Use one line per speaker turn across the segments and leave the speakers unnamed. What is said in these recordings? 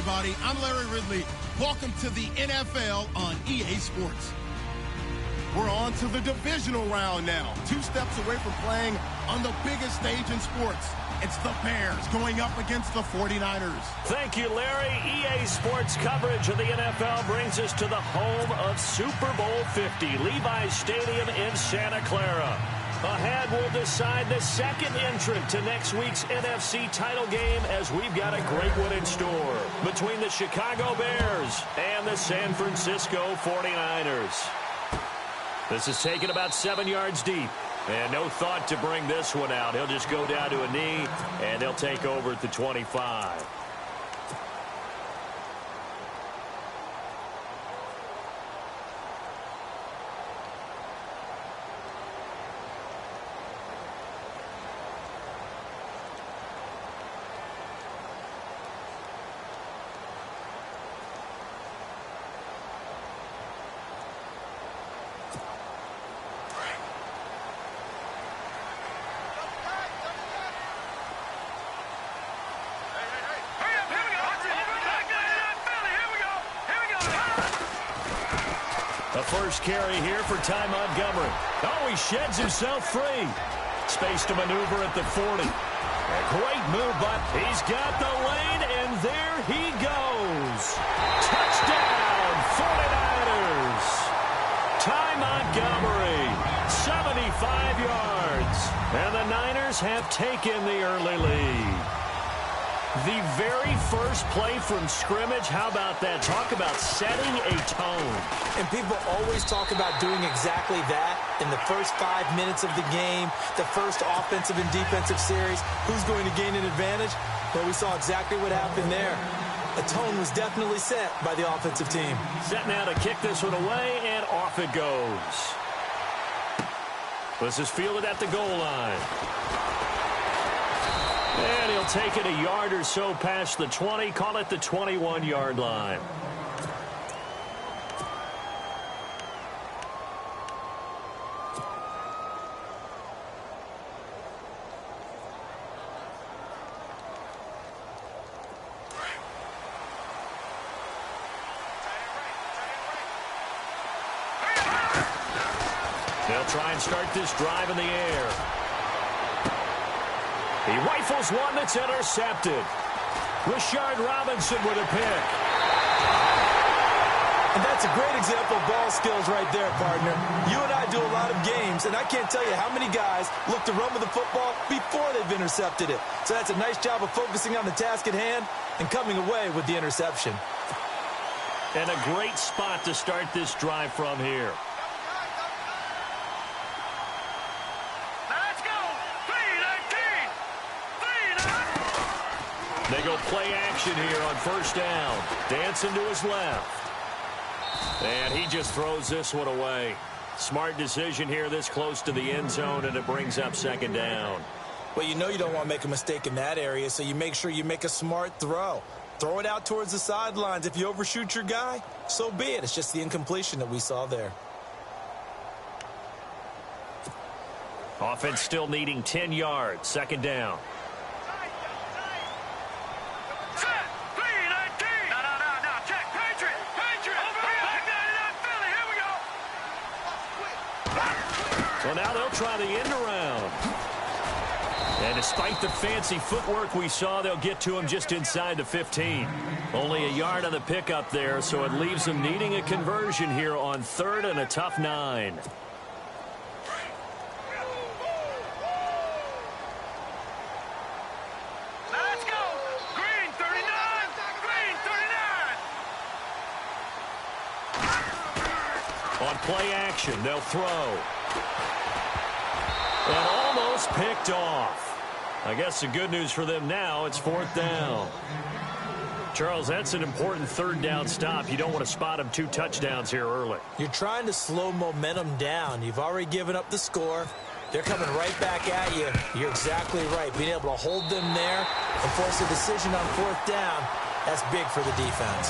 everybody. I'm Larry Ridley. Welcome to the NFL on EA Sports. We're on to the divisional round now. 2 steps away from playing on the biggest stage in sports. It's the Bears going up against the 49ers.
Thank you, Larry. EA Sports coverage of the NFL brings us to the home of Super Bowl 50, Levi's Stadium in Santa Clara. Ahead, we'll decide the second entrant to next week's NFC title game as we've got a great one in store between the Chicago Bears and the San Francisco 49ers. This is taken about 7 yards deep. And no thought to bring this one out. He'll just go down to a knee, and they'll take over at the 25. The first carry here for Ty Montgomery. Oh, he sheds himself free. Space to maneuver at the 40. A great move, but he's got the lane, and there he goes. Touchdown, 49ers. Ty Montgomery, 75 yards. And the Niners have taken the early lead. The very first play from scrimmage, how about that? Talk about setting a tone.
And people always talk about doing exactly that in the first 5 minutes of the game, the first offensive and defensive series. Who's going to gain an advantage? Well, we saw exactly what happened there. A tone was definitely set by the offensive team.
Set now to kick this one away, and off it goes. This is fielded at the goal line. And he'll take it a yard or so past the 20, call it the 21-yard line. They'll try and start this drive in the air. He rifles one that's intercepted. Rashard Robinson with a pick.
And that's a great example of ball skills right there, partner. You and I do a lot of games, and I can't tell you how many guys look to run with the football before they've intercepted it. So that's a nice job of focusing on the task at hand and coming away with the interception.
And a great spot to start this drive from here. They go play action here on first down. Dancing to his left. And he just throws this one away. Smart decision here this close to the end zone, and it brings up second down.
Well, you know you don't want to make a mistake in that area, so you make sure you make a smart throw. Throw it out towards the sidelines. If you overshoot your guy, so be it. It's just the incompletion that we saw there.
Offense still needing 10 yards. Second down. So now they'll try the end around. And despite the fancy footwork we saw, they'll get to him just inside the 15. Only a yard on the pickup there, so it leaves them needing a conversion here on third and a tough 9.
Let's go! Green 39! Green 39!
On play action, they'll throw. And almost picked off. I guess the good news for them now, it's fourth down. Charles, that's an important third down stop. You don't want to spot them 2 touchdowns here early.
You're trying to slow momentum down. You've already given up the score. They're coming right back at you. You're exactly right. Being able to hold them there and force a decision on fourth down That's big for the defense.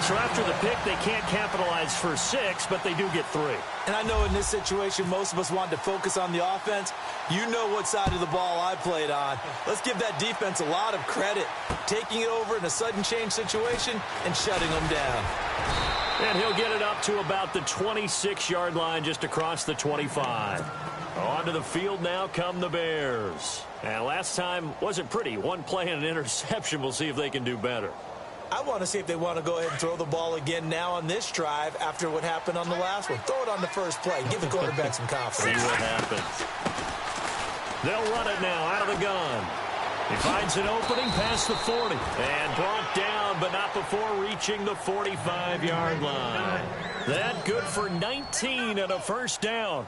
So after the pick, they can't capitalize for 6, but they do get 3.
And I know in this situation, most of us wanted to focus on the offense. You know what side of the ball I played on. Let's give that defense a lot of credit, taking it over in a sudden change situation and shutting them down.
And he'll get it up to about the 26-yard line, just across the 25. Onto the field now come the Bears. And last time wasn't pretty. One play and an interception. We'll see if they can do better.
I want to see if they want to go ahead and throw the ball again now on this drive after what happened on the last one. Throw it on the first play. Give the quarterback some confidence.
See what happens. They'll run it now out of the gun. He finds an opening past the 40. And brought down, but not before reaching the 45-yard line. That good for 19 and a first down.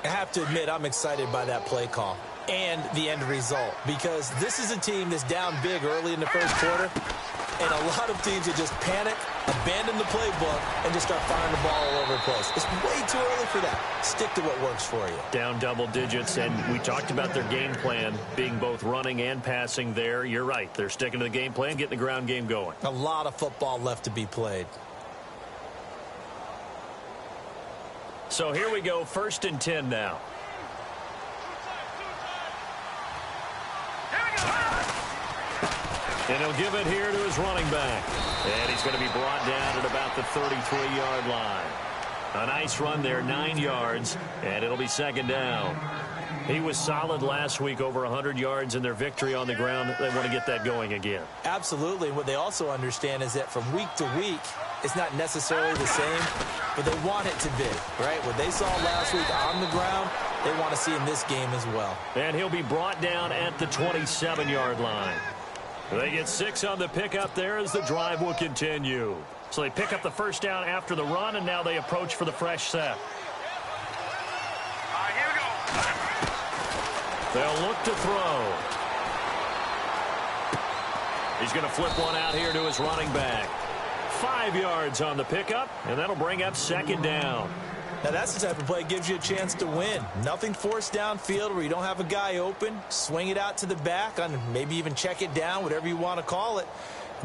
I have to admit, I'm excited by that play call and the end result, because this is a team that's down big early in the first quarter, and a lot of teams that just panic, abandon the playbook, and just start firing the ball all over the place. It's way too early for that. Stick to what works for you.
Down double digits, and we talked about their game plan being both running and passing there. You're right. They're sticking to the game plan, getting the ground game going.
A lot of football left to be played.
So here we go, 1st and 10 now. And he'll give it here to his running back. And he's going to be brought down at about the 33-yard line. A nice run there, 9 yards, and it'll be 2nd down. He was solid last week, over 100 yards in their victory on the ground. They want to get that going again.
Absolutely. What they also understand is that from week to week, it's not necessarily the same, but they want it to be, right? What they saw last week on the ground, they want to see in this game as well.
And he'll be brought down at the 27-yard line. They get 6 on the pickup there as the drive will continue. So they pick up the first down after the run, and now they approach for the fresh set.
Here we go.
They'll look to throw. He's going to flip one out here to his running back. 5 yards on the pickup, and that'll bring up 2nd down.
Now, that's the type of play that gives you a chance to win. Nothing forced downfield where you don't have a guy open. Swing it out to the back, and maybe even check it down, whatever you want to call it.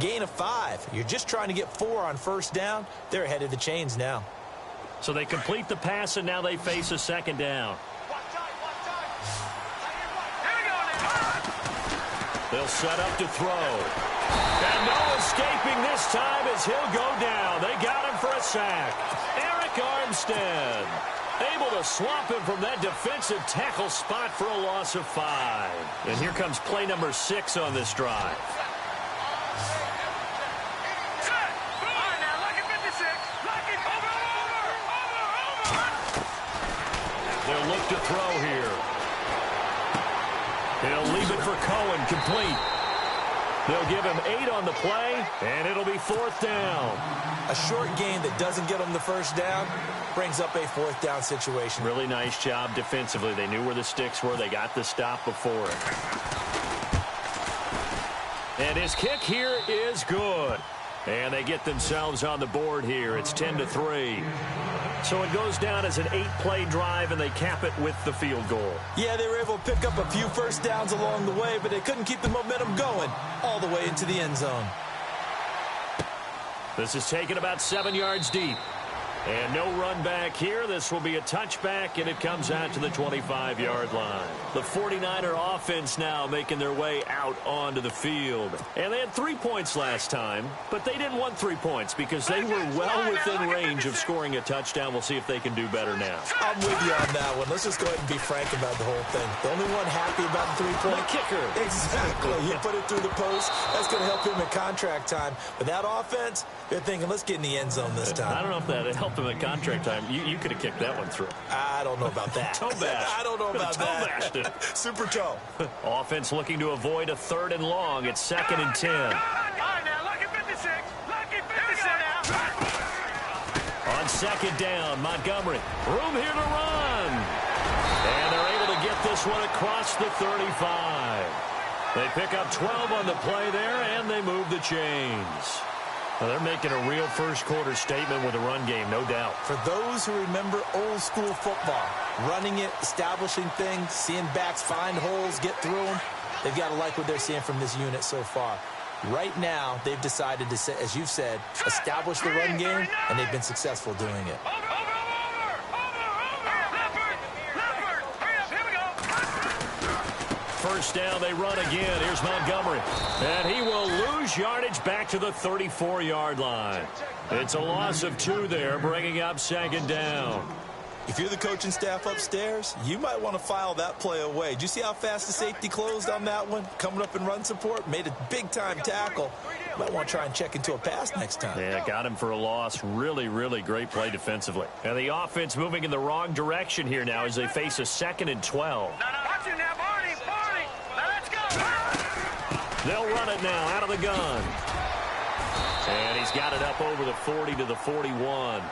Gain of 5. You're just trying to get 4 on first down. They're ahead of the chains now.
So they complete the pass, and now they face a 2nd down. They'll set up to throw. And no escaping this time as he'll go down. They got him for a sack. Eric Armstead able to swamp him from that defensive tackle spot for a loss of 5. And here comes play number 6 on this drive. They'll look to throw here. He'll leave it for Cohen, complete. They'll give him 8 on the play, and it'll be 4th down.
A short gain that doesn't get them the first down brings up a 4th down situation.
Really nice job defensively. They knew where the sticks were. They got the stop before it. And his kick here is good. And they get themselves on the board here. It's 10-3. So it goes down as an 8-play drive, and they cap it with the field goal.
Yeah, they were able to pick up a few first downs along the way, but they couldn't keep the momentum going all the way into the end zone.
This is taken about 7 yards deep. And no run back here. This will be a touchback, and it comes out to the 25-yard line. The 49er offense now making their way out onto the field. And they had 3 points last time, but they didn't want 3 points because they were well within range of scoring a touchdown. We'll see if they can do better now.
I'm with you on that one. Let's just go ahead and be frank about the whole thing. The only one happy about the 3-point
kicker.
Exactly. He put it through the post. That's going to help him in contract time. But that offense, they're thinking, let's get in the end zone this time.
I don't know if that helped him at contract time. You could have kicked that one through.
I don't know about that.
Toe bash.
I don't know about that.
Bashed it.
Super toe.
Offense looking to avoid a 3rd and long. It's 2nd and 10.
All right, now, lucky 56. Lucky 56 now.
On 2nd down, Montgomery. Room here to run. And they're able to get this one across the 35. They pick up 12 on the play there, and they move the chains. Well, they're making a real first-quarter statement with a run game, no doubt.
For those who remember old-school football, running it, establishing things, seeing backs find holes, get through them, they've got to like what they're seeing from this unit so far. Right now, they've decided to, as you've said, establish the run game, and they've been successful doing it.
First down, they run again. Here's Montgomery. And he will lose yardage back to the 34-yard line. It's a loss of 2 there, bringing up second down.
If you're the coaching staff upstairs, you might want to file that play away. Did you see how fast the safety closed on that one? Coming up in run support, made a big-time tackle. You might want to try and check into a pass next time.
Yeah, got him for a loss. Really, really great play defensively. And the offense moving in the wrong direction here now as they face a 2nd and 12.
Watch it now, Barney. Now let's go.
They'll run it now out of the gun. And he's got it up over the 40 to the 41.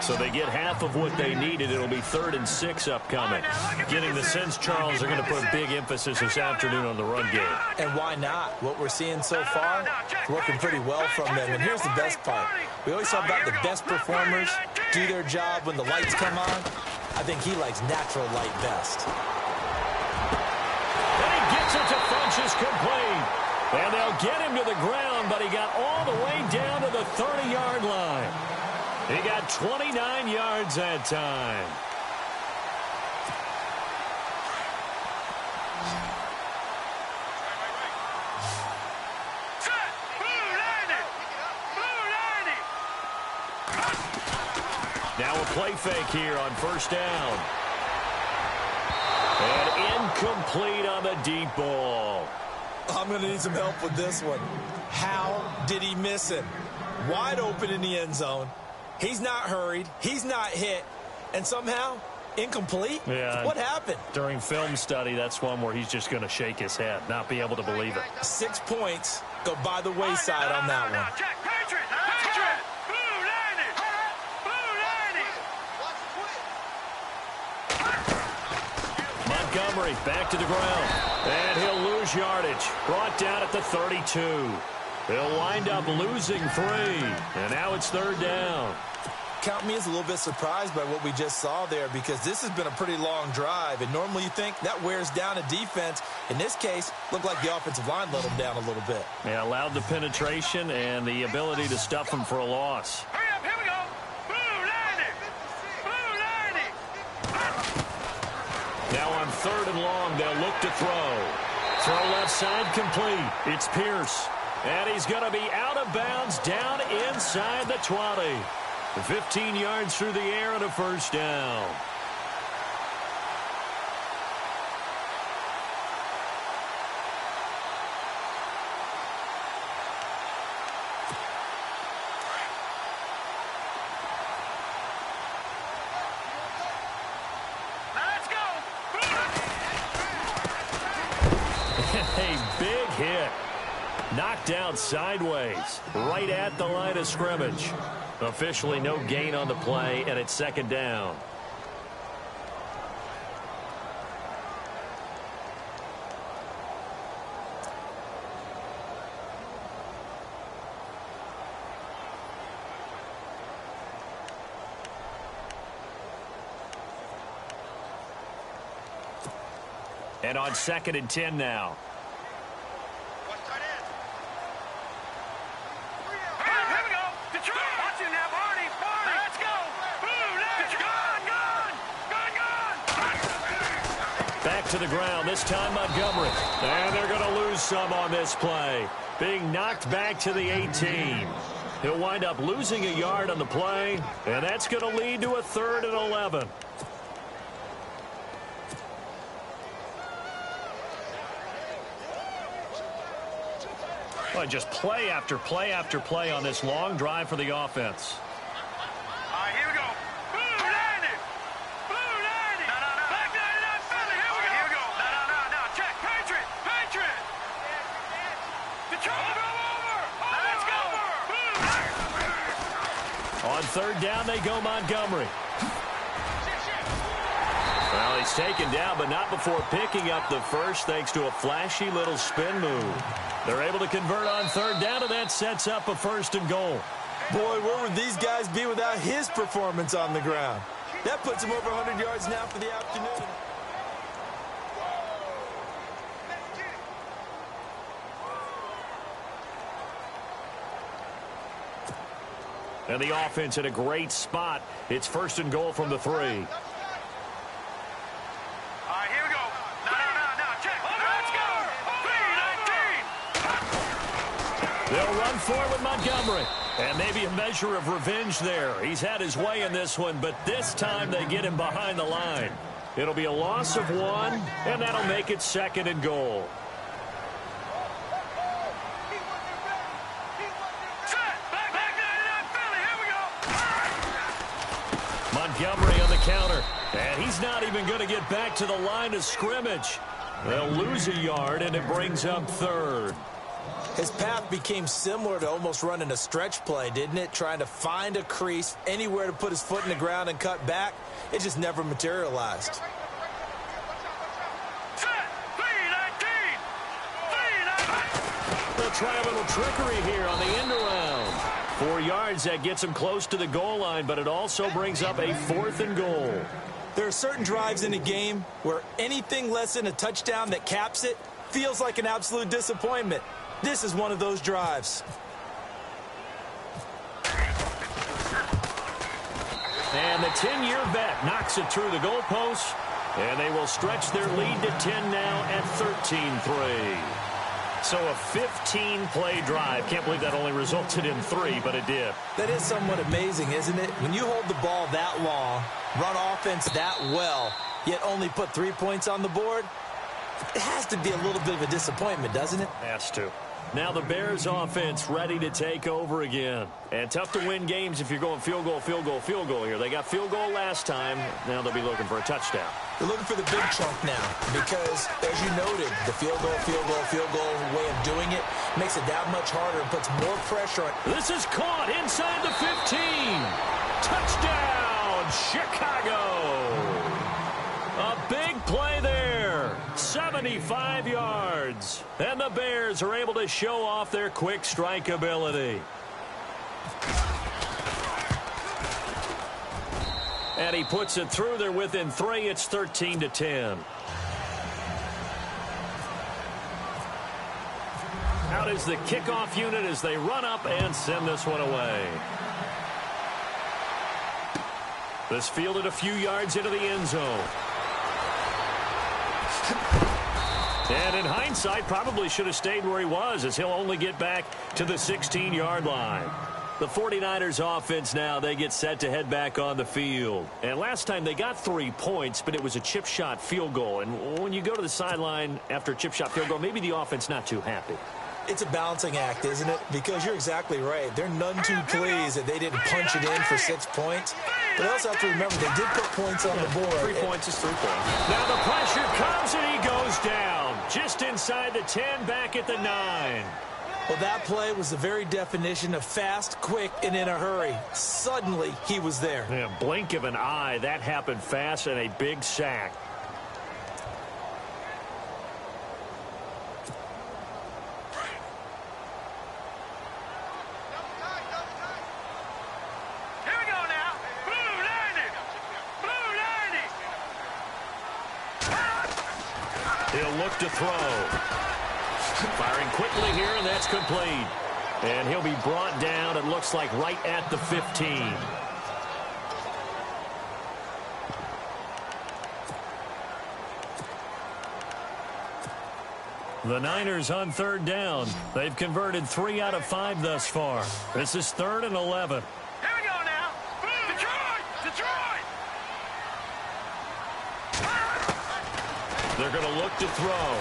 So they get half of what they needed. It'll be 3rd and 6 upcoming. Getting the sense, Charles, they're going to put big emphasis this afternoon on the run game.
And why not? What we're seeing so far is working pretty well from them. And here's the best part. We always talk about the best performers do their job when the lights come on. I think he likes natural light best.
And he gets it to Funchess complete. And they'll get him to the ground, but he got all the way down to the 30-yard line. He got 29 yards that time. Now a play fake here on first down. And incomplete on the deep ball.
I'm going to need some help with this one. How did he miss him? Wide open in the end zone. He's not hurried. He's not hit. And somehow, incomplete?
Yeah.
What happened?
During film study, that's one where he's just going to shake his head, not be able to believe it.
6 points go by the wayside on that one.
Check, Patriot. Blue 90.
Montgomery back to the ground. And he'll lose yardage. Brought down at the 32. They'll wind up losing 3. And now it's 3rd down.
Count me as a little bit surprised by what we just saw there, because this has been a pretty long drive, and normally you think that wears down a defense. In this case, looked like the offensive line let them down a little bit.
Yeah, allowed the penetration and the ability to stuff them for a loss.
Hurry up, here we go. Blue 90.
Now on 3rd and long, they'll look to throw. Throw left side complete. It's Pierce. And he's going to be out of bounds down inside the 20. 15 yards through the air and a first down.
Let's go.
A big hit. Knocked out sideways, right at the line of scrimmage. Officially no gain on the play, and it's 2nd down. And on 2nd and 10 now. To the ground, this time Montgomery. And they're going to lose some on this play. Being knocked back to the 18. He'll wind up losing a yard on the play, and that's going to lead to a 3rd and 11. Well, just play after play after play on this long drive for the offense.
All right, here we go. Blue 90. Blue 90. No. Black 99 Philly. Here we go. No. Check. Patriot. The trouble go over. Let's go.
On 3rd down, they go Montgomery. Well, he's taken down, but not before picking up the first, thanks to a flashy little spin move. They're able to convert on 3rd down, and that sets up a 1st and goal.
Boy, where would these guys be without his performance on the ground? That puts him over 100 yards now for the afternoon.
And the offense in a great spot. It's 1st and goal from the 3.
All right, here we go. No, check. Let's go. 3-19.
They'll run forward Montgomery. And maybe a measure of revenge there. He's had his way in this one, but this time they get him behind the line. It'll be a loss of 1, and that'll make it 2nd and goal. Montgomery on the counter, and he's not even going to get back to the line of scrimmage. They'll lose a yard, and it brings up 3rd.
His path became similar to almost running a stretch play, didn't it? Trying to find a crease, anywhere to put his foot in the ground and cut back. It just never materialized.
They'll try a little trickery here on the end around. 4 yards, that gets him close to the goal line, but it also brings up a 4th and goal.
There are certain drives in a game where anything less than a touchdown that caps it feels like an absolute disappointment. This is one of those drives.
And the 10-year vet knocks it through the goalpost, and they will stretch their lead to 10 now at 13-3. So a 15-play drive. Can't believe that only resulted in 3, but it did.
That is somewhat amazing, isn't it? When you hold the ball that long, run offense that well, yet only put 3 points on the board, it has to be a little bit of a disappointment, doesn't it?
Has to. Now the Bears offense ready to take over again. And tough to win games if you're going field goal, field goal, field goal here. They got field goal last time. Now they'll be looking for a touchdown.
They're looking for the big chunk now because, as you noted, the field goal way of doing it makes it that much harder and puts more pressure on.
This is caught inside the 15. Touchdown, Chicago. A big play there. 75 yards. And the Bears are able to show off their quick strike ability. And he puts it through. They're within 3. It's 13-10. Out is the kickoff unit as they run up and send this one away. This fielded a few yards into the end zone. And in hindsight, probably should have stayed where he was, as he'll only get back to the 16-yard line. The 49ers offense now, they get set to head back on the field. And last time they got 3 points, but it was a chip shot field goal. And when you go to the sideline after a chip shot field goal, maybe the offense not too happy.
It's a balancing act, isn't it? Because you're exactly right. They're none too pleased that they didn't punch it in for 6 points. But they also have to remember they did put points on the board.
3 points is 3 points. Now the pressure comes and he goes down. Just inside the 10, back at the 9.
Well, that play was the very definition of fast, quick, and in a hurry. Suddenly, he was there.
Yeah, blink of an eye. That happened fast and a big sack. He'll look to throw. Firing quickly here, and that's complete. And he'll be brought down, it looks like, right at the 15. The Niners on 3rd down. They've converted 3 out of 5 thus far. This is 3rd and 11.
Here we go now. Detroit!
They're going to look to throw.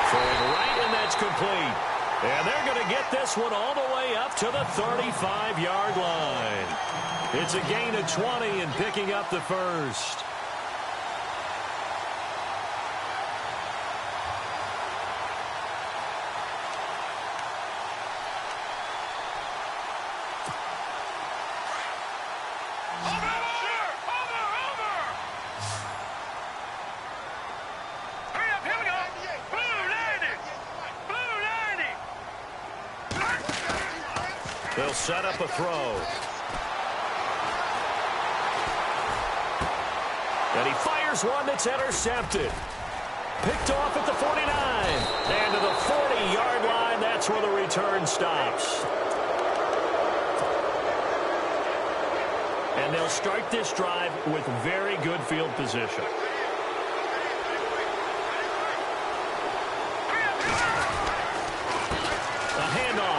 Throwing right, and that's complete. And they're going to get this one all the way up to the 35-yard line. It's a gain of 20 and picking up the first. They'll set up a throw. And he fires one that's intercepted. Picked off at the 49. And to the 40-yard line, that's where the return stops. And they'll start this drive with very good field position.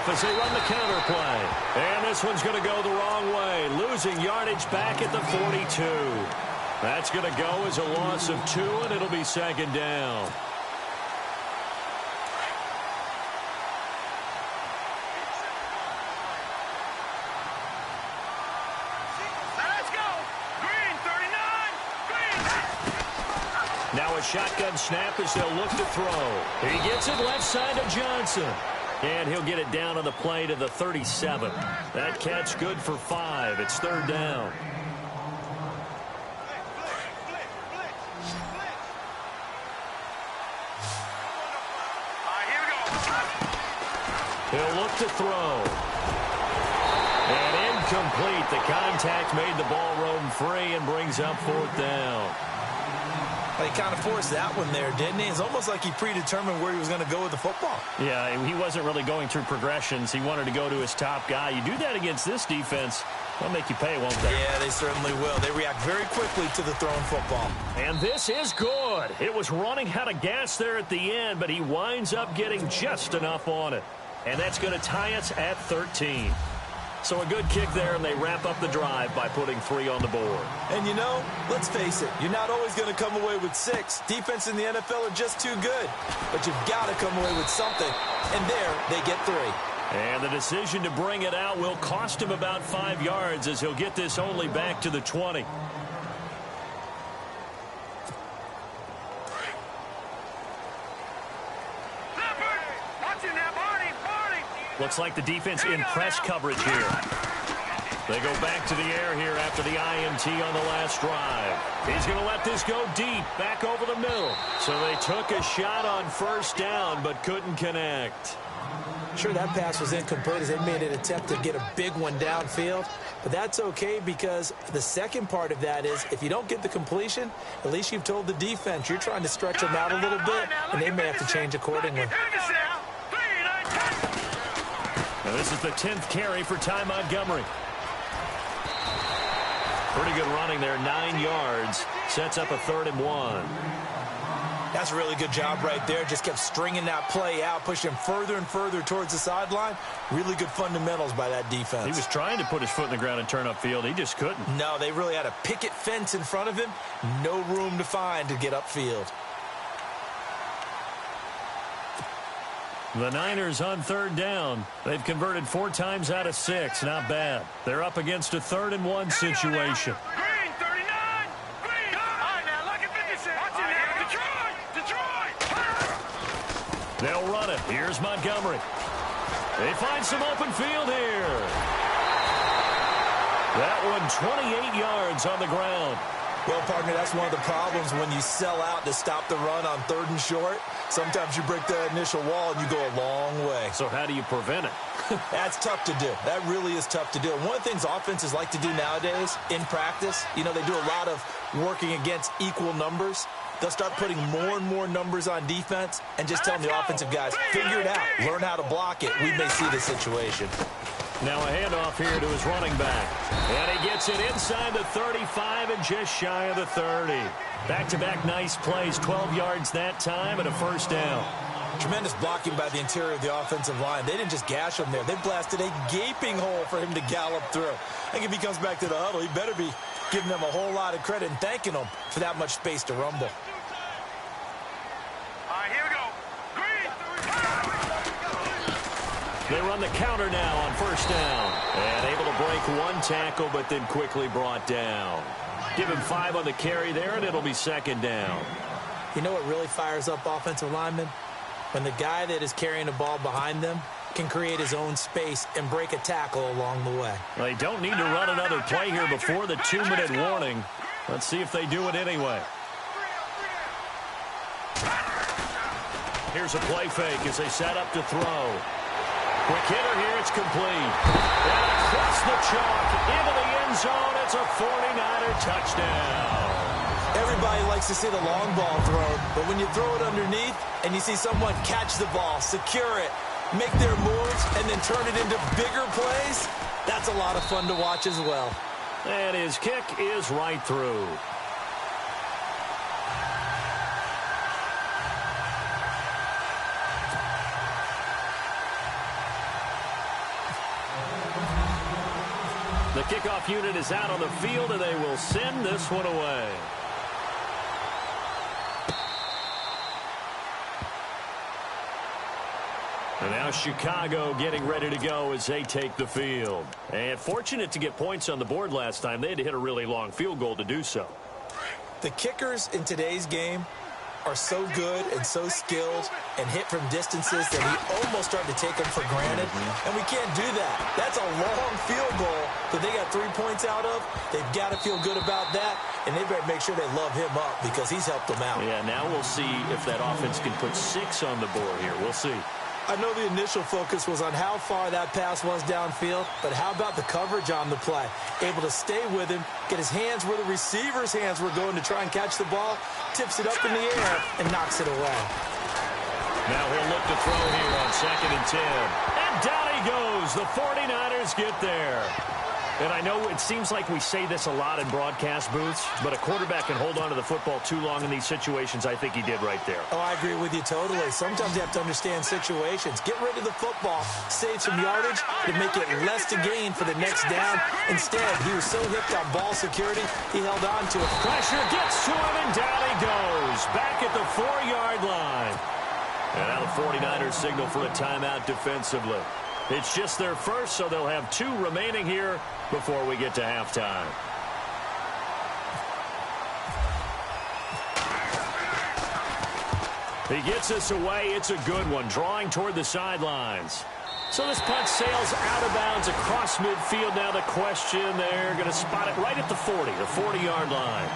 As they run the counter play. And this one's going to go the wrong way. Losing yardage back at the 42. That's going to go as a loss of 2, and it'll be second down.
Let's go. Green, 39. Green.
Now a shotgun snap as they'll look to throw. He gets it left side to Johnson. And he'll get it down on the play to the 37. That catch good for 5. It's third down.
Here we go.
He'll look to throw. And incomplete. The contact made the ball roam free and brings up fourth down.
He kind of forced that one there, didn't he? It's almost like he predetermined where he was going to go with the football.
Yeah, he wasn't really going through progressions. He wanted to go to his top guy. You do that against this defense, they'll make you pay, won't they?
Yeah, they certainly will. They react very quickly to the thrown football.
And this is good. It was running out of gas there at the end, but he winds up getting just enough on it. And that's going to tie us at 13. So a good kick there, and they wrap up the drive by putting 3 on the board.
And, you know, let's face it, you're not always going to come away with 6. Defense in the NFL are just too good. But you've got to come away with something. And there, they get 3.
And the decision to bring it out will cost him about 5 yards as he'll get this only back to the 20. Looks like the defense in press coverage here. They go back to the air here after the INT on the last drive. He's going to let this go deep, back over the middle. So they took a shot on first down, but couldn't connect.
Sure, that pass was incomplete as they made an attempt to get a big one downfield. But that's okay because the second part of that is if you don't get the completion, at least you've told the defense you're trying to stretch them out a little bit, and they may have to change accordingly.
Now this is the 10th carry for Ty Montgomery. Pretty good running there, 9 yards. Sets up a 3rd and 1.
That's a really good job right there. Just kept stringing that play out, pushing him further and further towards the sideline. Really good fundamentals by that defense.
He was trying to put his foot in the ground and turn upfield. He just couldn't.
No, they really had a picket fence in front of him. No room to find to get upfield.
The Niners on 3rd down. They've converted 4 times out of 6. Not bad. They're up against a 3rd and 1 situation.
Green, 39. Green. All right, now, look at 56. Watch it now. Detroit.
They'll run it. Here's Montgomery. They find some open field here. That one 28 yards on the ground.
Well, partner, that's one of the problems when you sell out to stop the run on 3rd and short. Sometimes you break the initial wall and you go a long way.
So how do you prevent it?
That's tough to do. That really is tough to do. And one of the things offenses like to do nowadays in practice, you know, they do a lot of working against equal numbers. They'll start putting more and more numbers on defense and just telling the offensive guys, figure it out, learn how to block it. We may see the situation.
Now a handoff here to his running back. And he gets it inside the 35 and just shy of the 30. Back-to-back nice plays, 12 yards that time and a 1st down.
Tremendous blocking by the interior of the offensive line. They didn't just gash him there. They blasted a gaping hole for him to gallop through. I think if he comes back to the huddle, he better be giving them a whole lot of credit and thanking them for that much space to rumble.
All right, here we go. Green.
They run the counter now on 1st down. And able to break 1 tackle, but then quickly brought down. Give him 5 on the carry there, and it'll be 2nd down.
You know what really fires up offensive linemen? When the guy that is carrying the ball behind them can create his own space and break a tackle along the way.
They don't need to run another play here before the 2-minute warning. Let's see if they do it anyway. Here's a play fake as they set up to throw. Quick hitter here, it's complete. And across the chalk, into the end zone, it's a 49er touchdown.
Everybody likes to see the long ball thrown, but when you throw it underneath and you see someone catch the ball, secure it, make their moves, and then turn it into bigger plays, that's a lot of fun to watch as well.
And his kick is right through. The kickoff unit is out on the field, and they will send this one away. And now Chicago getting ready to go as they take the field. And fortunate to get points on the board last time. They had to hit a really long field goal to do so.
The kickers in today's game are so good and so skilled and hit from distances that he almost started to take them for granted. And we can't do that. That's a long field goal that they got 3 points out of. They've got to feel good about that, and they better make sure they love him up because he's helped them out.
Yeah, now we'll see if that offense can put 6 on the board here. We'll see.
I know the initial focus was on how far that pass was downfield, but how about the coverage on the play? Able to stay with him, get his hands where the receiver's hands were going to try and catch the ball, tips it up in the air, and knocks it away.
Now he'll look to throw here on 2nd and 10. And down he goes. The 49ers get there. And I know it seems like we say this a lot in broadcast booths, but a quarterback can hold on to the football too long in these situations. I think he did right there.
Oh, I agree with you totally. Sometimes you have to understand situations. Get rid of the football, save some yardage, and make it less to gain for the next down. Instead, he was so hipped on ball security, he held on to it.
Pressure gets to him, and down he goes. Back at the 4-yard line. And now the 49ers signal for a timeout defensively. It's just their first, so they'll have 2 remaining here before we get to halftime. He gets us away. It's a good one, drawing toward the sidelines. So this punt sails out of bounds across midfield. Now the question, they're going to spot it right at the 40 or 40-yard line.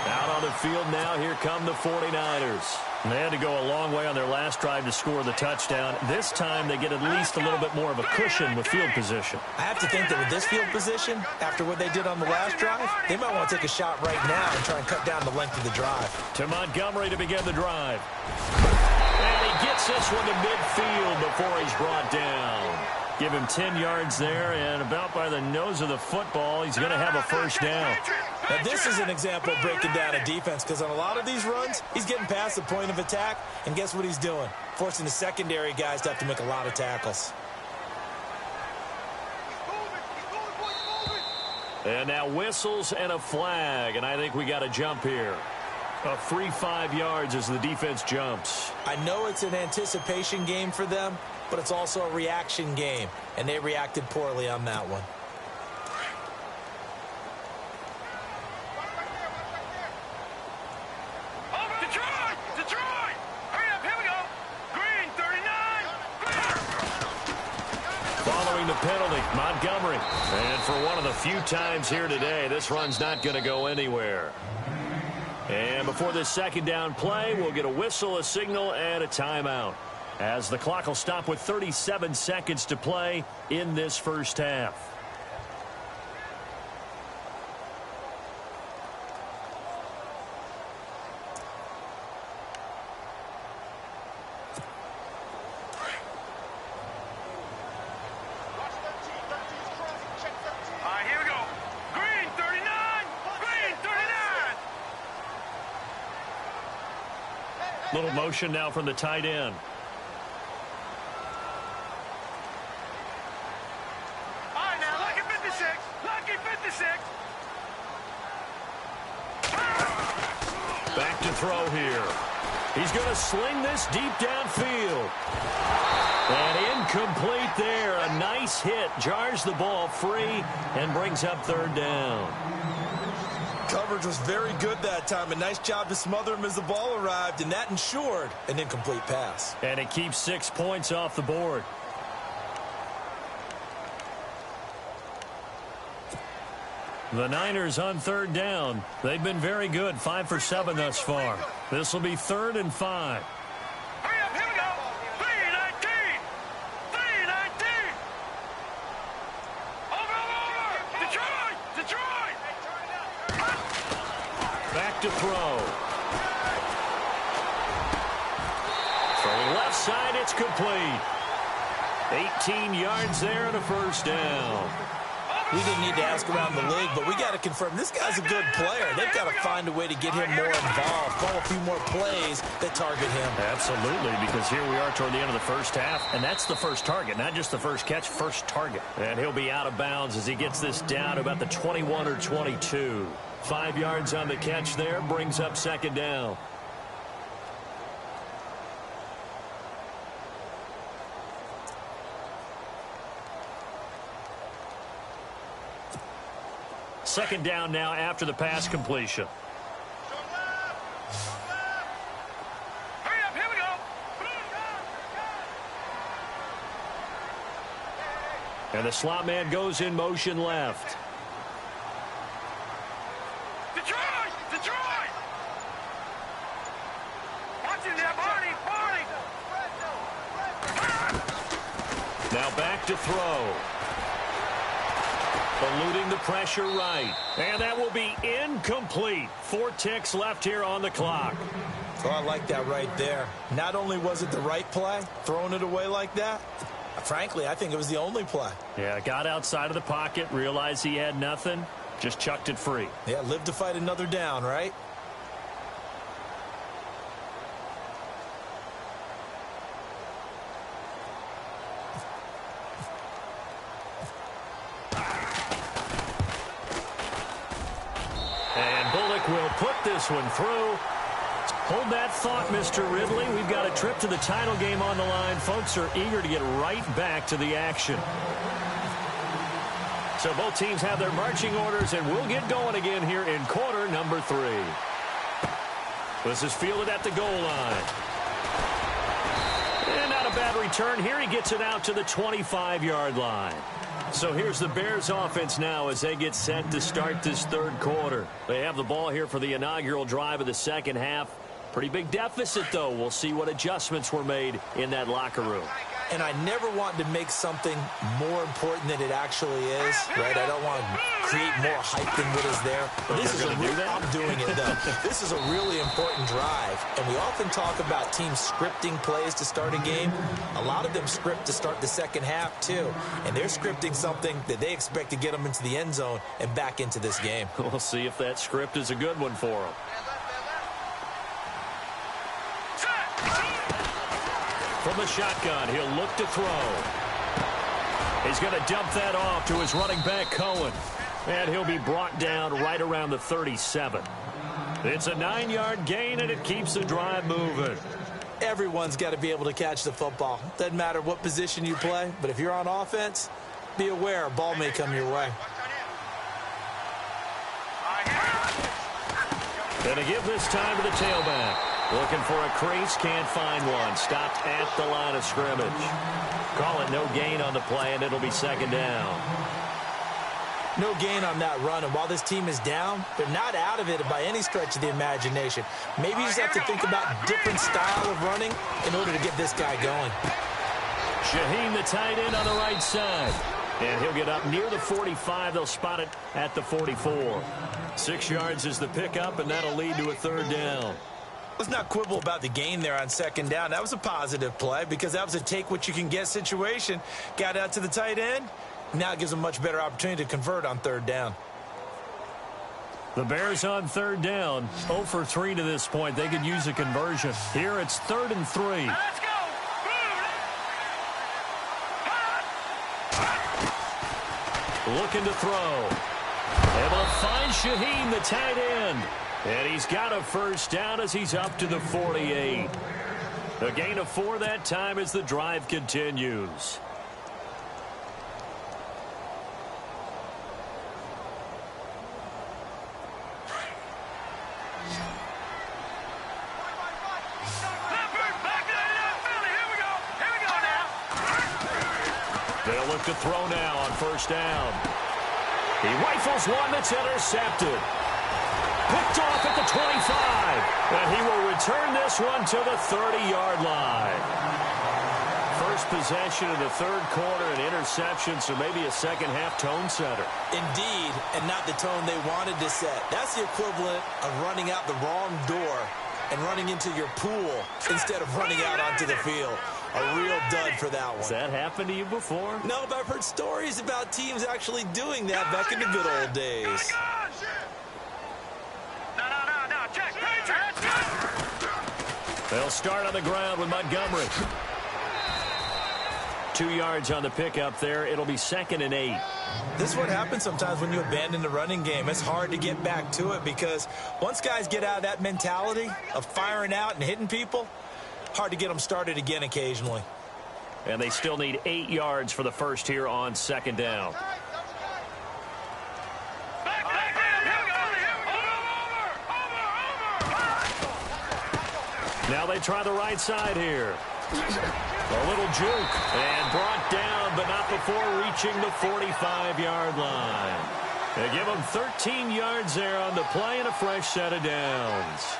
Out on the field now, here come the 49ers. And they had to go a long way on their last drive to score the touchdown. This time they get at least a little bit more of a cushion with field position.
I have to think that with this field position, after what they did on the last drive, they might want to take a shot right now and try and cut down the length of the drive.
To Montgomery to begin the drive. And he gets this one to midfield before he's brought down. Give him 10 yards there, and about by the nose of the football, he's going to have a first down.
Now, this is an example of breaking down a defense, because on a lot of these runs, he's getting past the point of attack, and guess what he's doing? Forcing the secondary guys to have to make a lot of tackles.
And now whistles and a flag, and I think we got a jump here. A free 5 yards as the defense jumps.
I know it's an anticipation game for them, but it's also a reaction game, and they reacted poorly on that one.
Detroit! Hurry up, here we go! Green, 39!
Following the penalty, Montgomery. And for one of the few times here today, this run's not going to go anywhere. And before this second down play, we'll get a whistle, a signal, and a timeout, as the clock will stop with 37 seconds to play in this first half.
All right, here we go. Green, 39! Green, 39!
Little motion now from the tight end.
All right, now, lucky 56. Lucky 56.
Back to throw here. He's going to sling this deep downfield. And incomplete there. A nice hit. Jars the ball free and brings up third down.
Coverage was very good that time. A nice job to smother him as the ball arrived, and that ensured an incomplete pass.
And it keeps 6 points off the board. The Niners on third down. They've been very good, 5 for 7 thus far. This will be 3rd and 5.
Hurry up, here we go. 319! 319! Over! Detroit! Detroit!
Back to throw. Throwing left side, it's complete. 18 yards there and a first down.
Over!
We didn't need to ask around the league, but we got to confirm this guy's a good player. They've got to find a way to get him more involved, call a few more plays that target him.
Absolutely, because here we are toward the end of the first half, and that's the first target, not just the first catch, first target. And he'll be out of bounds as he gets this down to about the 21 or 22. 5 yards on the catch there, brings up second down. Second down now after the pass completion.
Hurry up, here we go.
And the slot man goes in motion left.
Detroit! Detroit! Watch it there, Barney! Barney!
Now back to throw. Eluding the pressure right. And that will be incomplete. 4 ticks left here on the clock.
Oh, I like that right there. Not only was it the right play, throwing it away like that, frankly, I think it was the only play.
Yeah, got outside of the pocket, realized he had nothing, just chucked it free.
Yeah, live to fight another down, right?
Will put this one through. Hold that thought, Mr. Ridley. We've got a trip to the title game on the line. Folks are eager to get right back to the action. So both teams have their marching orders, and we'll get going again here in quarter number 3. This is fielded at the goal line. And not a bad return here. He gets it out to the 25-yard line. So here's the Bears offense now as they get set to start this third quarter. They have the ball here for the inaugural drive of the second half. Pretty big deficit, though. We'll see what adjustments were made in that locker room.
And I never want to make something more important than it actually is, right? I don't want to create more hype than what is there. This is I'm doing it, though. This is a really important drive. And we often talk about teams scripting plays to start a game. A lot of them script to start the second half, too. And they're scripting something that they expect to get them into the end zone and back into this game.
We'll see if that script is a good one for them. From the shotgun, he'll look to throw. He's going to dump that off to his running back, Cohen. And he'll be brought down right around the 37. It's a 9-yard gain, and it keeps the drive moving.
Everyone's got to be able to catch the football. Doesn't matter what position you play, but if you're on offense, be aware a ball may come your way.
Gonna give this time to the tailback. Looking for a crease, can't find one. Stopped at the line of scrimmage. Call it no gain on the play, and it'll be second down.
No gain on that run, and while this team is down, they're not out of it by any stretch of the imagination. Maybe you just have to think about different style of running in order to get this guy going.
Shaheen, the tight end, on the right side. And he'll get up near the 45. They'll spot it at the 44. 6 yards is the pickup, and that'll lead to a third down.
Let's not quibble about the gain there on second down. That was a positive play because that was a take-what-you-can-get situation. Got out to the tight end. Now it gives them a much better opportunity to convert on third down.
The Bears on third down. 0 for 3 to this point. They could use a conversion. Here it's 3rd and 3.
Let's go!
Looking to throw. Able to find Shaheen, the tight end. And he's got a first down as he's up to the 48. A gain of 4 that time as the drive continues. They'll look to throw now on first down. He rifles one that's intercepted. Picked off at the 25. And he will return this one to the 30-yard line. First possession of the third quarter, an interception, so maybe a second-half tone setter.
Indeed, and not the tone they wanted to set. That's the equivalent of running out the wrong door and running into your pool instead of running out onto the field. A real dud for that one.
Has that happened to you before?
No, but I've heard stories about teams actually doing that back in the good old days.
No, check.
They'll start on the ground with Montgomery. 2 yards on the pickup there. It'll be 2nd and 8.
This is what happens sometimes when you abandon the running game. It's hard to get back to it because once guys get out of that mentality of firing out and hitting people, hard to get them started again occasionally.
And they still need 8 yards for the first here on 2nd down. Now they try the right side here. A little juke and brought down, but not before reaching the 45-yard line. They give them 13 yards there on the play and a fresh set of downs.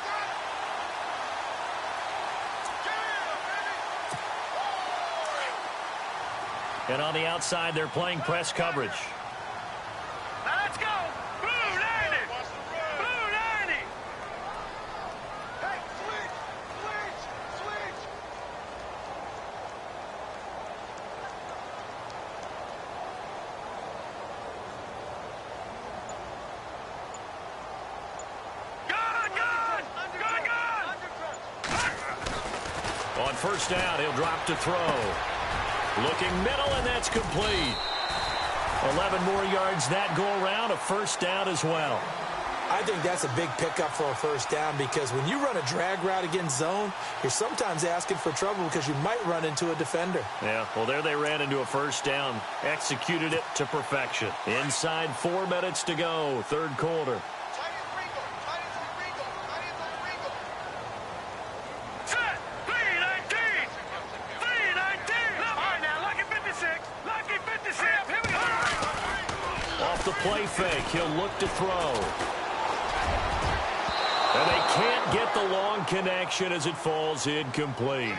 And on the outside, they're playing press coverage.
Let's go. Blue 90. Blue 90. Hey, switch. Good.
On first down, he'll drop to throw. Looking middle, and that's complete. 11 more yards that go around, a first down as well.
I think that's a big pickup for a first down because when you run a drag route against zone, you're sometimes asking for trouble because you might run into a defender.
Yeah, well, there they ran into a first down. Executed it to perfection. Inside 4 minutes to go, third quarter. Play fake. He'll look to throw. And they can't get the long connection as it falls incomplete.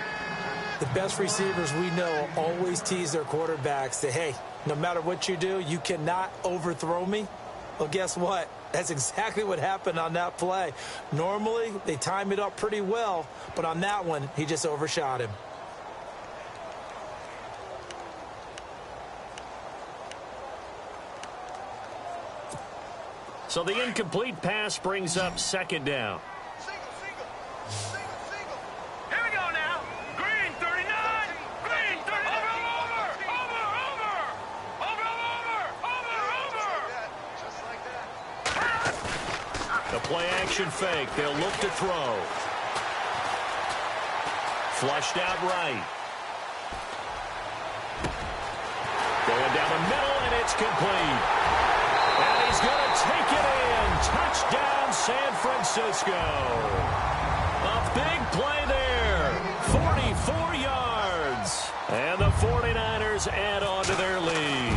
The best receivers we know always tease their quarterbacks that, hey, no matter what you do, you cannot overthrow me. Well, guess what? That's exactly what happened on that play. Normally, they time it up pretty well, but on that one, he just overshot him.
So the incomplete pass brings up 2nd down.
Single. Here we go now. Green 39. Green 39. Over. Just like that.
The play action fake. They'll look to throw. Flushed out right. Going down the middle, and it's complete. And he's going to take it in. Touchdown, San Francisco. A big play there. 44 yards. And the 49ers add on to their lead.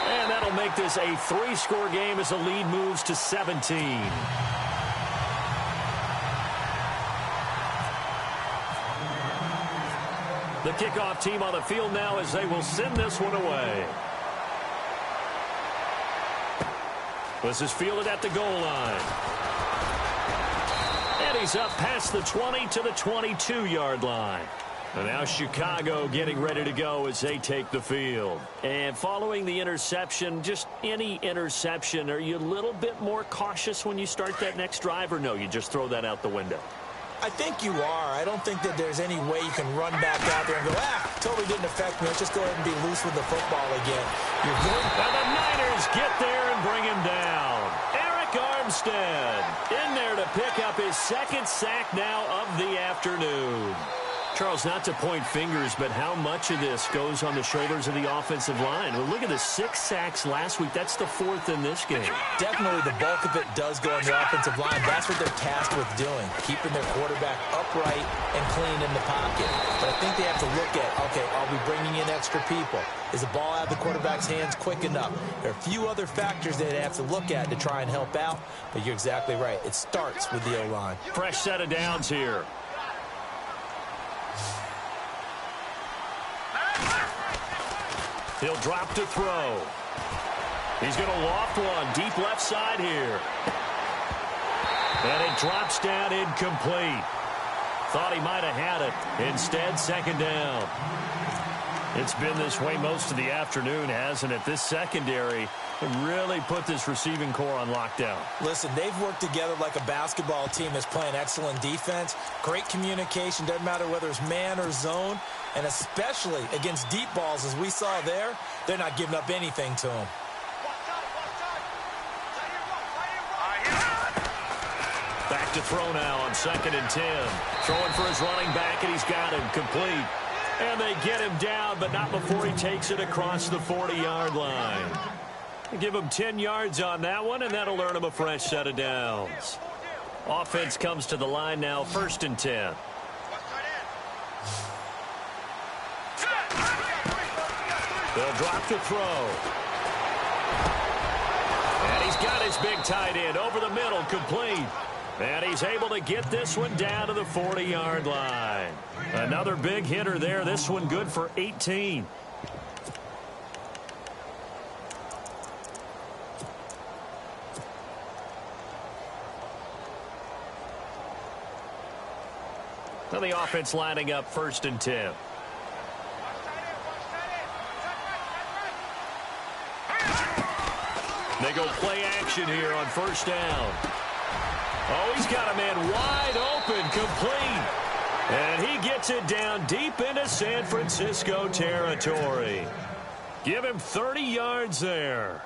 And that'll make this a 3-score game as the lead moves to 17. The kickoff team on the field now as they will send this one away. This is fielded at the goal line. And he's up past the 20 to the 22-yard line. And now Chicago getting ready to go as they take the field. And following the interception, just any interception, are you a little bit more cautious when you start that next drive, or no, you just throw that out the window?
I think you are. I don't think that there's any way you can run back out there and go, totally didn't affect me. Let's just go ahead and be loose with the football again.
And the Niners get there and bring him down. Eric Armstead in there to pick up his 2nd sack now of the afternoon. Charles, not to point fingers, but how much of this goes on the shoulders of the offensive line? Well, look at the 6 sacks last week. That's the 4th in this game.
Definitely the bulk of it does go on the offensive line. That's what they're tasked with doing, keeping their quarterback upright and clean in the pocket. But I think they have to look at, okay, are we bringing in extra people? Is the ball out of the quarterback's hands quick enough? There are a few other factors that they have to look at to try and help out, but you're exactly right. It starts with the O-line.
Fresh set of downs here. He'll drop to throw. He's going to loft one deep left side here. And it drops down incomplete. Thought he might have had it. Instead, second down. It's been this way most of the afternoon, hasn't it? This secondary really put this receiving core on lockdown.
Listen, they've worked together like a basketball team that's playing excellent defense. Great communication, doesn't matter whether it's man or zone. And especially against deep balls, as we saw there, they're not giving up anything to them.
Back to throw now on 2nd and 10. Throwing for his running back, and he's got him complete. And they get him down, but not before he takes it across the 40-yard line. Give him 10 yards on that one, and that'll earn him a fresh set of downs. Offense comes to the line now, 1st and 10. They'll drop to throw. And he's got his big tight end over the middle, complete. And he's able to get this one down to the 40-yard line. Another big hitter there. This one good for 18. Now the offense lining up 1st and 10. They go play action here on 1st down. Oh, he's got a man wide open, complete. And he gets it down deep into San Francisco territory. Give him 30 yards there.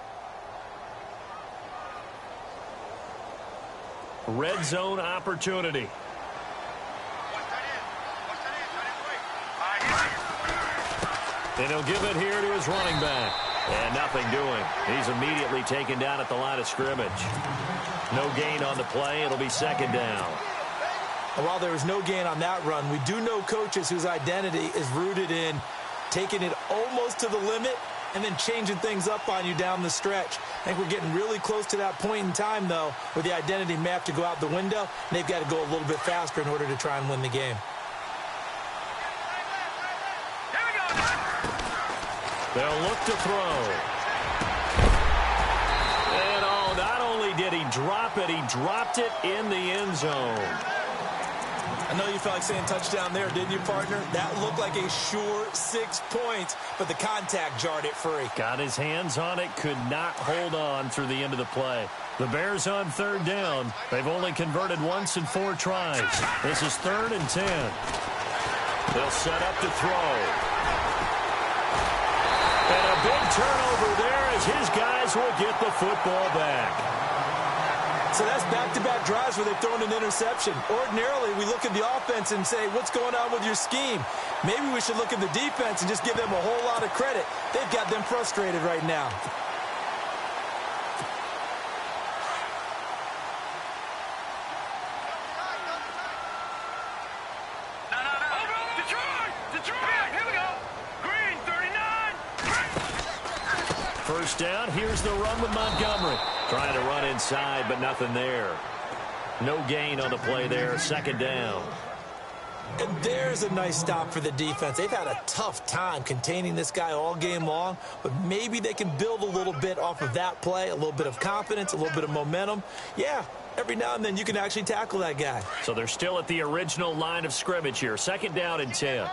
Red zone opportunity. And he'll give it here to his running back. And nothing doing. He's immediately taken down at the line of scrimmage. No gain on the play. It'll be 2nd down.
And while there was no gain on that run, we do know coaches whose identity is rooted in taking it almost to the limit and then changing things up on you down the stretch. I think we're getting really close to that point in time, though, where the identity may have to go out the window, and they've got to go a little bit faster in order to try and win the game.
They'll look to throw. And oh, not only did he drop it, he dropped it in the end zone.
I know you felt like saying touchdown there, didn't you, partner? That looked like a sure 6 points, but the contact jarred it free.
Got his hands on it, could not hold on through the end of the play. The Bears on 3rd down. They've only converted once in 4 tries. This is 3rd and 10. They'll set up to throw. And a big turnover there as his guys will get the football back.
So that's back-to-back drives where they've thrown an interception. Ordinarily, we look at the offense and say, what's going on with your scheme? Maybe we should look at the defense and just give them a whole lot of credit. They've got them frustrated right now.
First down, here's the run with Montgomery. Trying to run inside, but nothing there. No gain on the play there, 2nd down.
And there's a nice stop for the defense. They've had a tough time containing this guy all game long, but maybe they can build a little bit off of that play, a little bit of confidence, a little bit of momentum. Yeah, every now and then you can actually tackle that guy.
So they're still at the original line of scrimmage here, 2nd down and 10.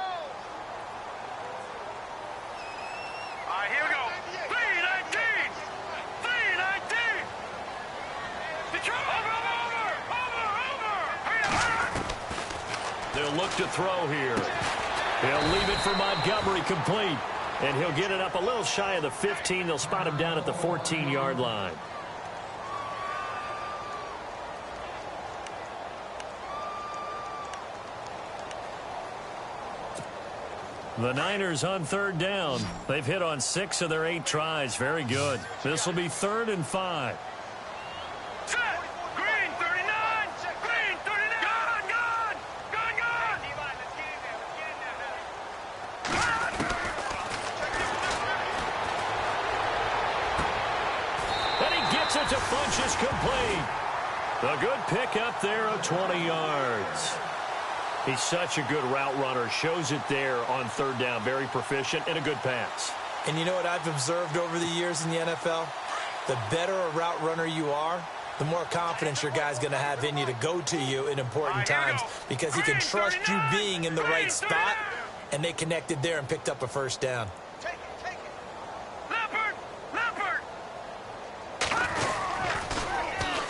Look to throw here. He'll leave it for Montgomery, complete. And he'll get it up a little shy of the 15. They'll spot him down at the 14-yard line. The Niners on 3rd down. They've hit on 6 of their 8 tries. Very good. This will be 3rd and 5. To Funchess complete. A good pickup there of 20 yards. He's such a good route runner. Shows it there on 3rd down. Very proficient and a good pass.
And you know what I've observed over the years in the NFL? The better a route runner you are, the more confidence your guy's going to have in you to go to you in important times because he can trust you being in the right spot, and they connected there and picked up a first down.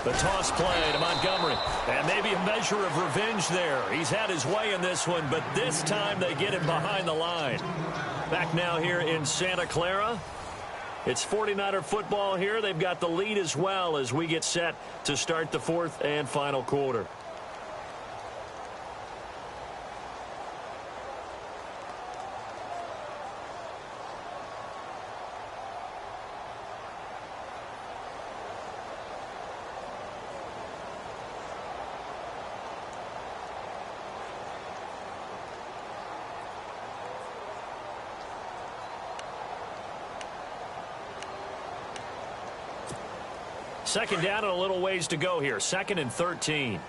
The toss play to Montgomery. And maybe a measure of revenge there. He's had his way in this one, but this time they get him behind the line. Back now here in Santa Clara. It's 49er football here. They've got the lead as well as we get set to start the fourth and final quarter. Second down and a little ways to go here. 2nd and 13.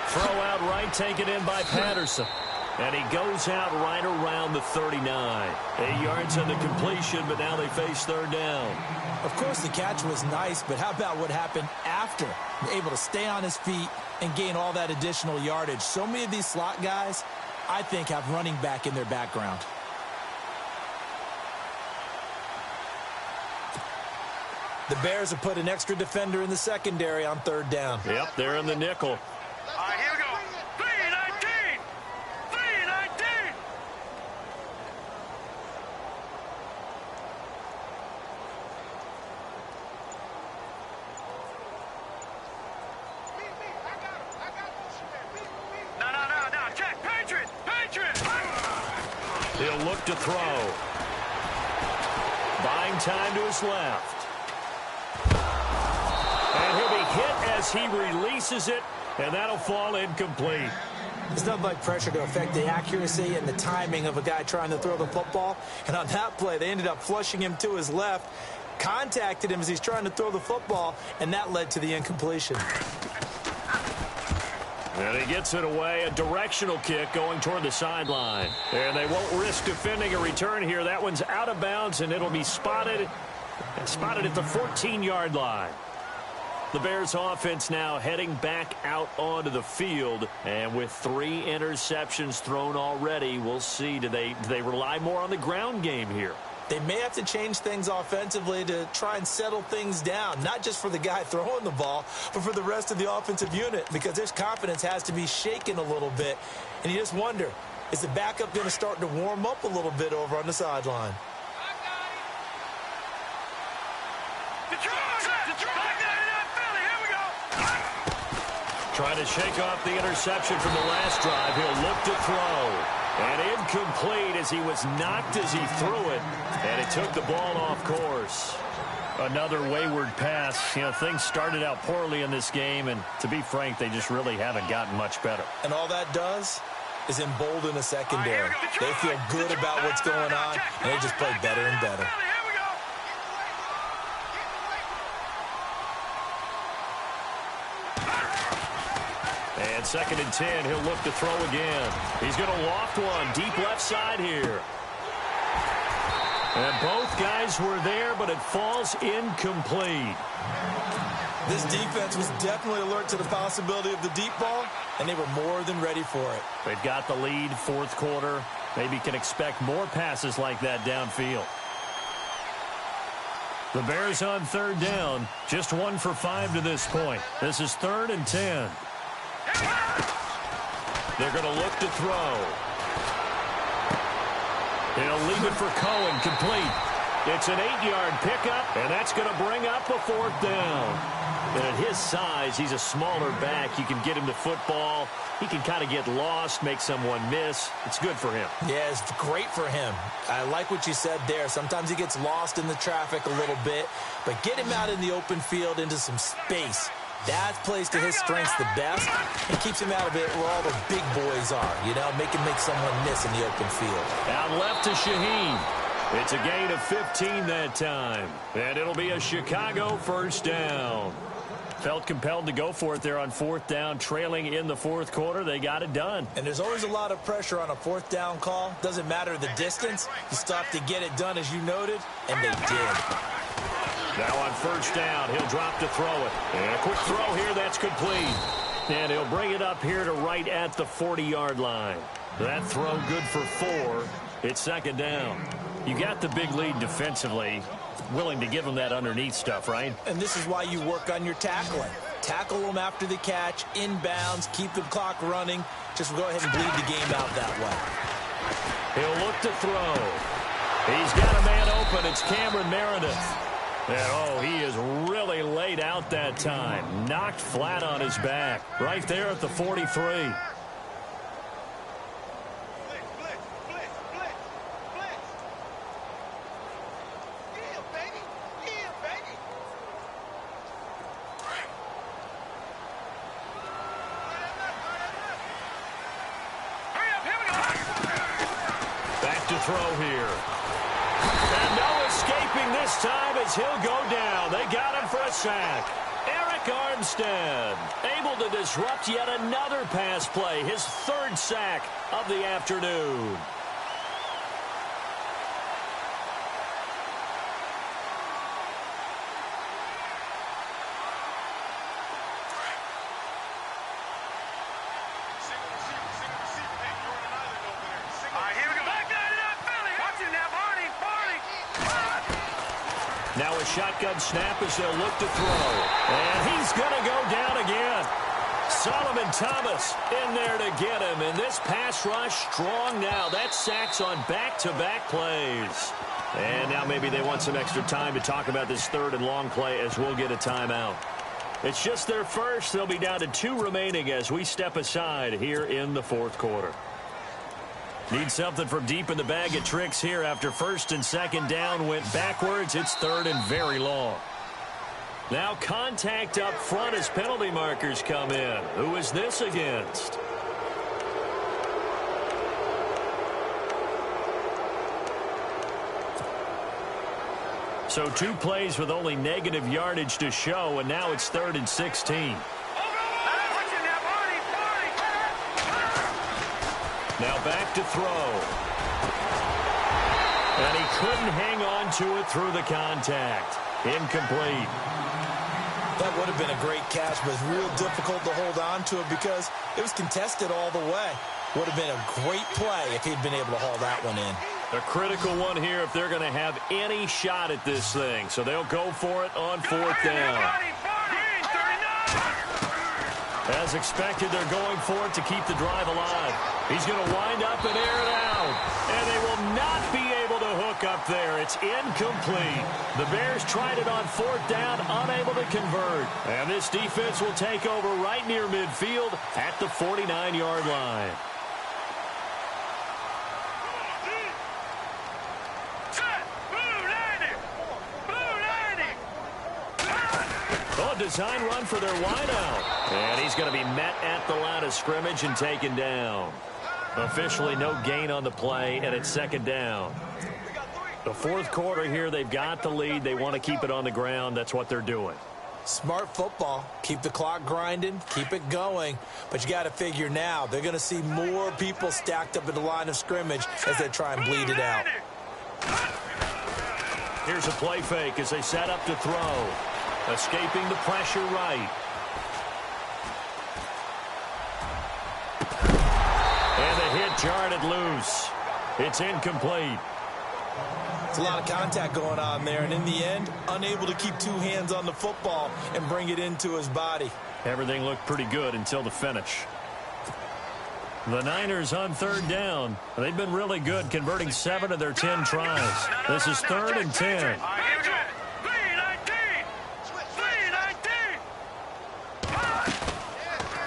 Throw out right, taken in by Patterson. And he goes out right around the 39. 8 yards on the completion, but now they face third down.
Of course, the catch was nice, but how about what happened after? Able to stay on his feet and gain all that additional yardage. So many of these slot guys, I think, have running back in their background. The Bears have put an extra defender in the secondary on third down.
Yep, they're in the nickel.
All right, here we go. 3-19. 3-19. No. Check. Patriot.
He'll look to throw. Buying time to his left. And he'll be hit as he releases it, and that'll fall incomplete.
There's nothing like pressure to affect the accuracy and the timing of a guy trying to throw the football. And on that play, they ended up flushing him to his left, contacted him as he's trying to throw the football, and that led to the incompletion.
And he gets it away, a directional kick going toward the sideline. And they won't risk defending a return here. That one's out of bounds, and it'll be spotted at the 14-yard line. The Bears offense now heading back out onto the field. And with 3 interceptions thrown already, we'll see. Do they rely more on the ground game here?
They may have to change things offensively to try and settle things down, not just for the guy throwing the ball, but for the rest of the offensive unit, because their confidence has to be shaken a little bit. And you just wonder, is the backup going to start to warm up a little bit over on the sideline?
Trying to shake off the interception from the last drive. He'll look to throw. And incomplete as he was knocked as he threw it. And it took the ball off course. Another wayward pass. You know, things started out poorly in this game, and to be frank, they just really haven't gotten much better.
And all that does is embolden a secondary. They feel good about what's going on, and they just play better and better.
And 2nd and 10, he'll look to throw again. He's going to loft one deep left side here. And both guys were there, but it falls incomplete.
This defense was definitely alert to the possibility of the deep ball, and they were more than ready for it.
They've got the lead, 4th quarter. Maybe can expect more passes like that downfield. The Bears on third down, just 1 for 5 to this point. This is 3rd and 10. They're going to look to throw. He'll leave it for Cohen, complete. It's an 8-yard pickup, and that's going to bring up a 4th down. And at his size, he's a smaller back. You can get him the football. He can kind of get lost, make someone miss. It's good for him.
Yeah, it's great for him. I like what you said there. Sometimes he gets lost in the traffic a little bit, but get him out in the open field into some space. That plays to his strengths the best and keeps him out of it where all the big boys are, you know, make someone miss in the open field.
Out left to Shaheen. It's a gain of 15 that time, and it'll be a Chicago first down. Felt compelled to go for it there on fourth down, trailing in the fourth quarter. They got it done.
And there's always a lot of pressure on a fourth down call. Doesn't matter the distance. You stop to get it done, as you noted, and they did.
Now on first down, he'll drop to throw it. And a quick throw here, that's complete. And he'll bring it up here to right at the 40-yard line. That throw good for 4. It's second down. You got the big lead defensively. Willing to give them that underneath stuff, right?
And this is why you work on your tackling. Tackle them after the catch, inbounds, keep the clock running. Just go ahead and bleed the game out that way.
He'll look to throw. He's got a man open. It's Cameron Meredith. And, he is really laid out that time. Knocked flat on his back. Right there at the 43. Throw here. And no escaping this time as he'll go down. They got him for a sack. Eric Armstead able to disrupt yet another pass play. His 3rd sack of the afternoon. Now a shotgun snap as they'll look to throw. And he's going to go down again. Solomon Thomas in there to get him. And this pass rush strong now. That's sacks on back-to-back plays. And now maybe they want some extra time to talk about this 3rd and long play as we'll get a timeout. It's just their first. They'll be down to 2 remaining as we step aside here in the 4th quarter. Need something from deep in the bag of tricks here after 1st and 2nd down went backwards. It's 3rd and very long. Now contact up front as penalty markers come in. Who is this against? So 2 plays with only negative yardage to show, and now it's 3rd and 16. Now back to throw. And he couldn't hang on to it through the contact. Incomplete.
That would have been a great catch, but it's real difficult to hold on to it because it was contested all the way. Would have been a great play if he'd been able to haul that one in.
A critical one here if they're going to have any shot at this thing. So they'll go for it on 4th down. As expected, they're going for it to keep the drive alive. He's going to wind up and air it out. And they will not be able to hook up there. It's incomplete. The Bears tried it on 4th down, unable to convert. And this defense will take over right near midfield at the 49-yard line. Design run for their wideout. And he's going to be met at the line of scrimmage and taken down. Officially no gain on the play, and it's 2nd down. The 4th quarter here, they've got the lead. They want to keep it on the ground. That's what they're doing.
Smart football. Keep the clock grinding. Keep it going. But you got to figure now, they're going to see more people stacked up at the line of scrimmage as they try and bleed it out.
Here's a play fake as they set up to throw. Escaping the pressure right. And the hit jarred it loose. It's incomplete.
It's a lot of contact going on there, and in the end, unable to keep 2 hands on the football and bring it into his body.
Everything looked pretty good until the finish. The Niners on 3rd down. They've been really good, converting 7 of their 10 tries. This is 3rd and 10.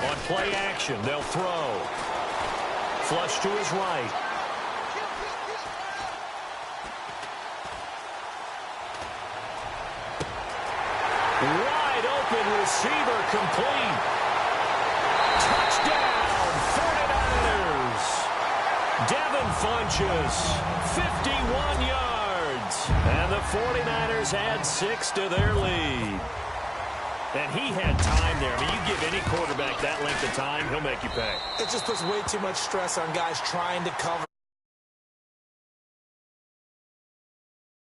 On play action, they'll throw. Flush to his right. Wide open receiver complete. Touchdown, 49ers. Devin Funchess, 51 yards. And the 49ers add 6 to their lead. And he had time there. I mean, you give any quarterback that length of time, he'll make you pay.
It just puts way too much stress on guys trying to cover.